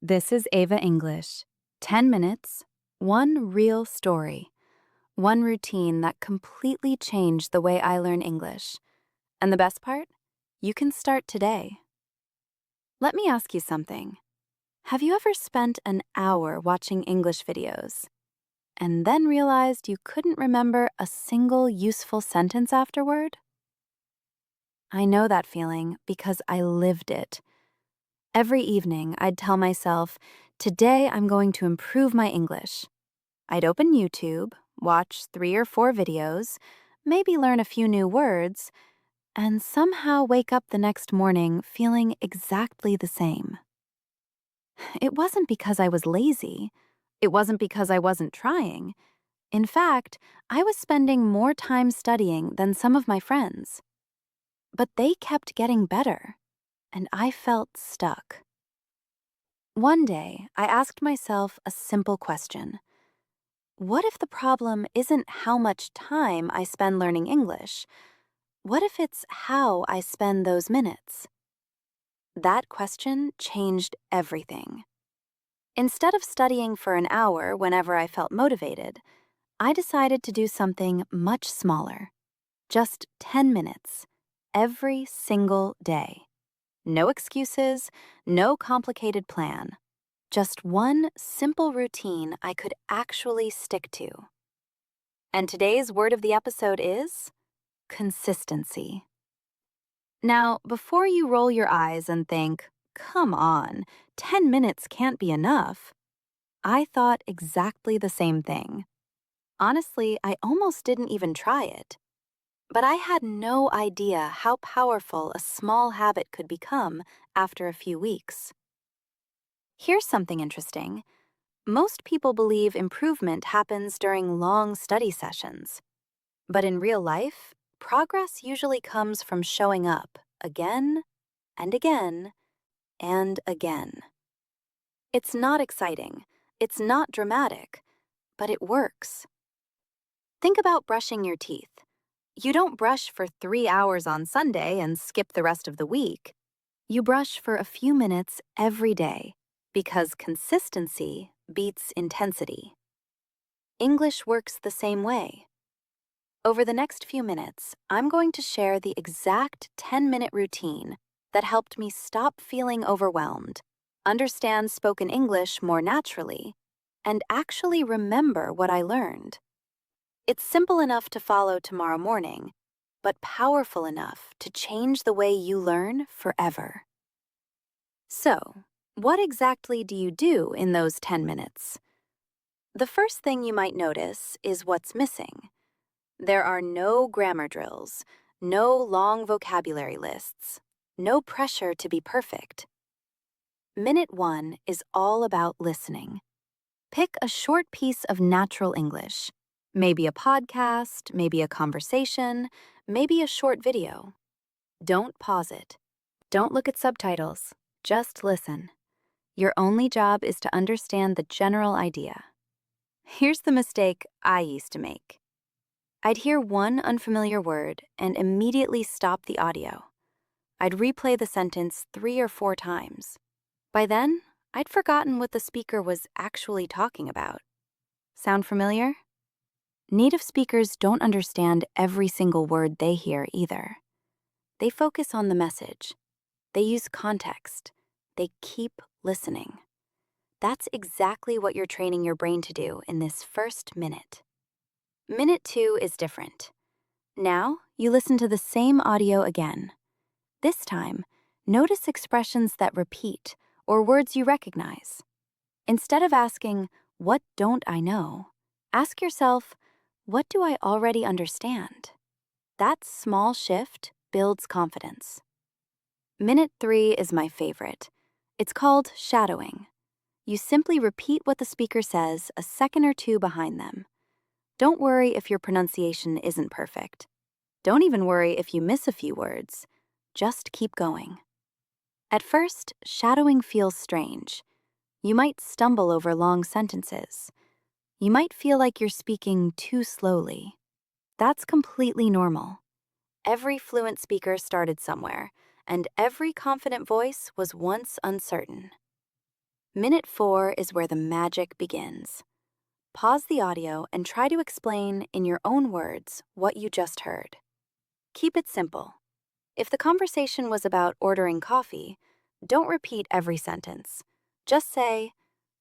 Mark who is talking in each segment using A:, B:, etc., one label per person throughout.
A: This is Ava English. 10 minutes, one real story, one routine that completely changed the way I learn English. And the best part? You can start today. Let me ask you something. Have you ever spent an hour watching English videos and then realized you couldn't remember a single useful sentence afterward? I know that feeling because I lived it. Every evening, I'd tell myself, today I'm going to improve my English. I'd open YouTube, watch 3 or 4 videos, maybe learn a few new words, and somehow wake up the next morning feeling exactly the same. It wasn't because I was lazy. It wasn't because I wasn't trying. In fact, I was spending more time studying than some of my friends. But they kept getting better, and I felt stuck. One day, I asked myself a simple question. What if the problem isn't how much time I spend learning English? What if it's how I spend those minutes? That question changed everything. Instead of studying for an hour whenever I felt motivated, I decided to do something much smaller. Just 10 minutes, every single day. No excuses, no complicated plan. Just one simple routine I could actually stick to. And today's word of the episode is consistency. Now, before you roll your eyes and think, come on, 10 minutes can't be enough, I thought exactly the same thing. Honestly, I almost didn't even try it. But I had no idea how powerful a small habit could become after a few weeks. Here's something interesting. Most people believe improvement happens during long study sessions. But in real life, progress usually comes from showing up again and again and again. It's not exciting, it's not dramatic, but it works. Think about brushing your teeth. You don't brush for 3 hours on Sunday and skip the rest of the week. You brush for a few minutes every day because consistency beats intensity. English works the same way. Over the next few minutes, I'm going to share the exact 10-minute routine that helped me stop feeling overwhelmed, understand spoken English more naturally, and actually remember what I learned. It's simple enough to follow tomorrow morning, but powerful enough to change the way you learn forever. So, what exactly do you do in those 10 minutes? The first thing you might notice is what's missing. There are no grammar drills, no long vocabulary lists, no pressure to be perfect. Minute 1 is all about listening. Pick a short piece of natural English, maybe a podcast, maybe a conversation, maybe a short video. Don't pause it. Don't look at subtitles. Just listen. Your only job is to understand the general idea. Here's the mistake I used to make. I'd hear one unfamiliar word and immediately stop the audio. I'd replay the sentence 3 or 4 times. By then, I'd forgotten what the speaker was actually talking about. Sound familiar? Native speakers don't understand every single word they hear either. They focus on the message. They use context. They keep listening. That's exactly what you're training your brain to do in this first minute. Minute 2 is different. Now, you listen to the same audio again. This time, notice expressions that repeat or words you recognize. Instead of asking, "What don't I know?" ask yourself, "What do I already understand?" That small shift builds confidence. Minute 3 is my favorite. It's called shadowing. You simply repeat what the speaker says a second or two behind them. Don't worry if your pronunciation isn't perfect. Don't even worry if you miss a few words. Just keep going. At first, shadowing feels strange. You might stumble over long sentences. You might feel like you're speaking too slowly. That's completely normal. Every fluent speaker started somewhere, and every confident voice was once uncertain. Minute 4 is where the magic begins. Pause the audio and try to explain in your own words what you just heard. Keep it simple. If the conversation was about ordering coffee, don't repeat every sentence. Just say,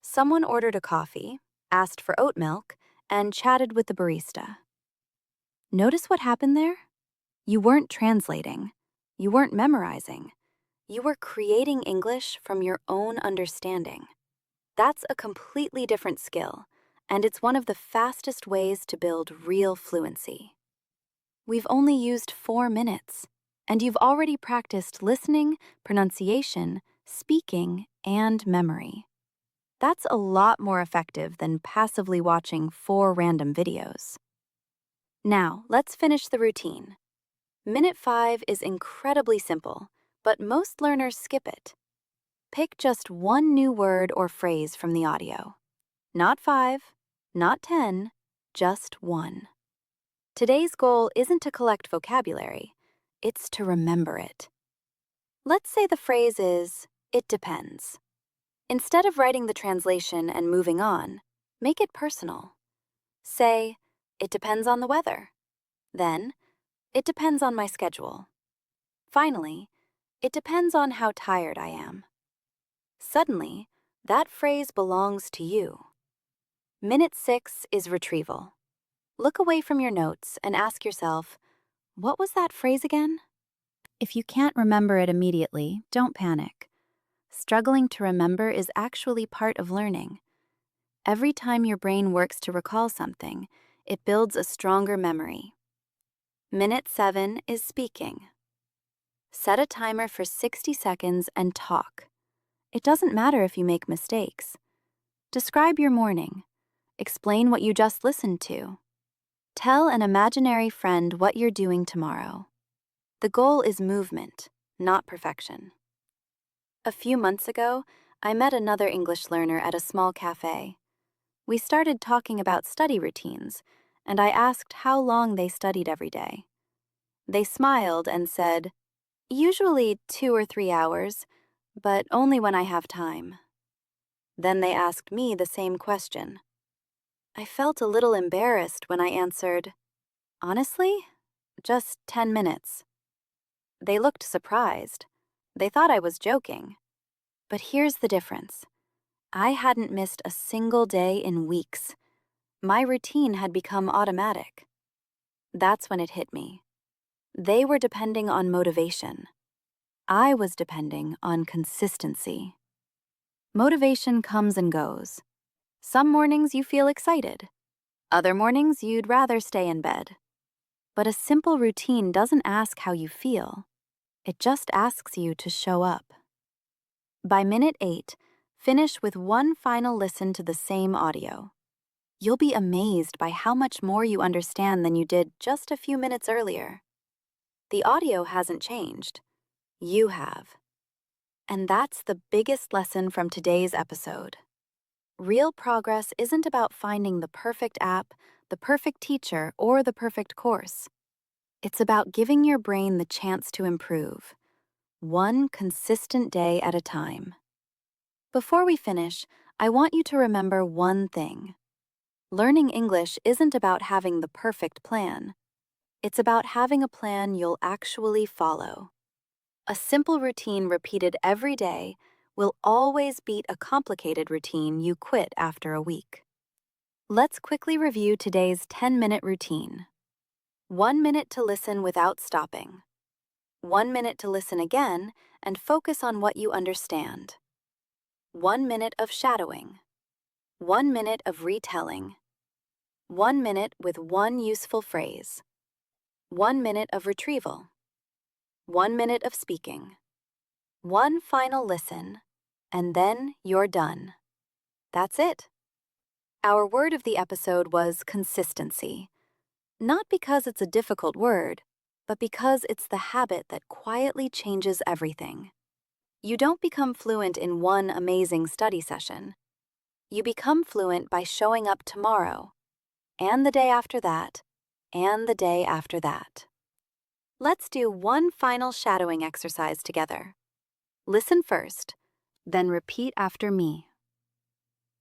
A: someone ordered a coffee, asked for oat milk, and chatted with the barista. Notice what happened there? You weren't translating. You weren't memorizing. You were creating English from your own understanding. That's a completely different skill, and it's one of the fastest ways to build real fluency. We've only used 4 minutes, and you've already practiced listening, pronunciation, speaking, and memory. That's a lot more effective than passively watching 4 random videos. Now, let's finish the routine. Minute 5 is incredibly simple, but most learners skip it. Pick just one new word or phrase from the audio. Not 5, not 10, just 1. Today's goal isn't to collect vocabulary, it's to remember it. Let's say the phrase is, "It depends." Instead of writing the translation and moving on, make it personal. Say, "It depends on the weather." Then, "It depends on my schedule." Finally, "It depends on how tired I am." Suddenly, that phrase belongs to you. Minute 6 is retrieval. Look away from your notes and ask yourself, what was that phrase again? If you can't remember it immediately, don't panic. Struggling to remember is actually part of learning. Every time your brain works to recall something, it builds a stronger memory. Minute 7 is speaking. Set a timer for 60 seconds and talk. It doesn't matter if you make mistakes. Describe your morning. Explain what you just listened to. Tell an imaginary friend what you're doing tomorrow. The goal is movement, not perfection. A few months ago, I met another English learner at a small cafe. We started talking about study routines, and I asked how long they studied every day. They smiled and said, "Usually 2 or 3 hours, but only when I have time." Then they asked me the same question. I felt a little embarrassed when I answered, "Honestly, just 10 minutes." They looked surprised. They thought I was joking. But here's the difference. I hadn't missed a single day in weeks. My routine had become automatic. That's when it hit me. They were depending on motivation. I was depending on consistency. Motivation comes and goes. Some mornings you feel excited. Other mornings you'd rather stay in bed. But a simple routine doesn't ask how you feel. It just asks you to show up. By minute 8, finish with one final listen to the same audio. You'll be amazed by how much more you understand than you did just a few minutes earlier. The audio hasn't changed. You have. And that's the biggest lesson from today's episode. Real progress isn't about finding the perfect app, the perfect teacher, or the perfect course. It's about giving your brain the chance to improve, one consistent day at a time. Before we finish, I want you to remember one thing. Learning English isn't about having the perfect plan. It's about having a plan you'll actually follow. A simple routine repeated every day will always beat a complicated routine you quit after a week. Let's quickly review today's 10-minute routine. 1 minute to listen without stopping. 1 minute to listen again and focus on what you understand. 1 minute of shadowing. 1 minute of retelling. 1 minute with one useful phrase. 1 minute of retrieval. 1 minute of speaking. One final listen, and then you're done. That's it. Our word of the episode was consistency. Not because it's a difficult word, but because it's the habit that quietly changes everything. You don't become fluent in one amazing study session. You become fluent by showing up tomorrow, and the day after that, and the day after that. Let's do one final shadowing exercise together. Listen first, then repeat after me.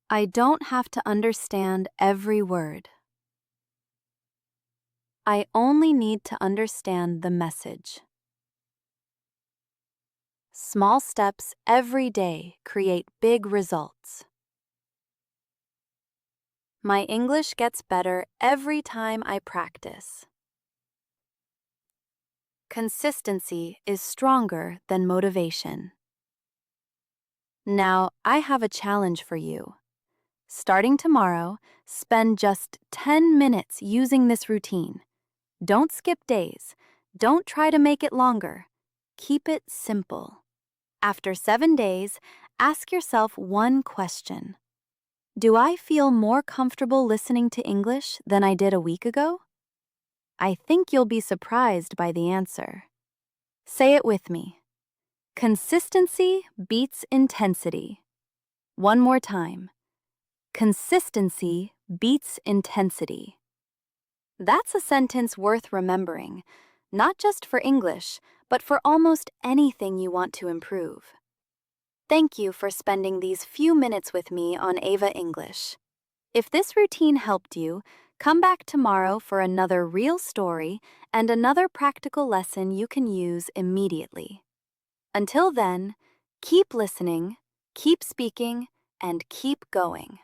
A: I don't have to understand every word. I only need to understand the message. Small steps every day create big results. My English gets better every time I practice. Consistency is stronger than motivation. Now, I have a challenge for you. Starting tomorrow, spend just 10 minutes using this routine. Don't skip days. Don't try to make it longer. Keep it simple. After 7 days, ask yourself one question. Do I feel more comfortable listening to English than I did a week ago? I think you'll be surprised by the answer. Say it with me. Consistency beats intensity. One more time. Consistency beats intensity. That's a sentence worth remembering, not just for English, but for almost anything you want to improve. Thank you for spending these few minutes with me on Ava English. If this routine helped you, come back tomorrow for another real story and another practical lesson you can use immediately. Until then, keep listening, keep speaking, and keep going.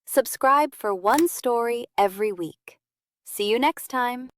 A: Subscribe for one story every week. See you next time.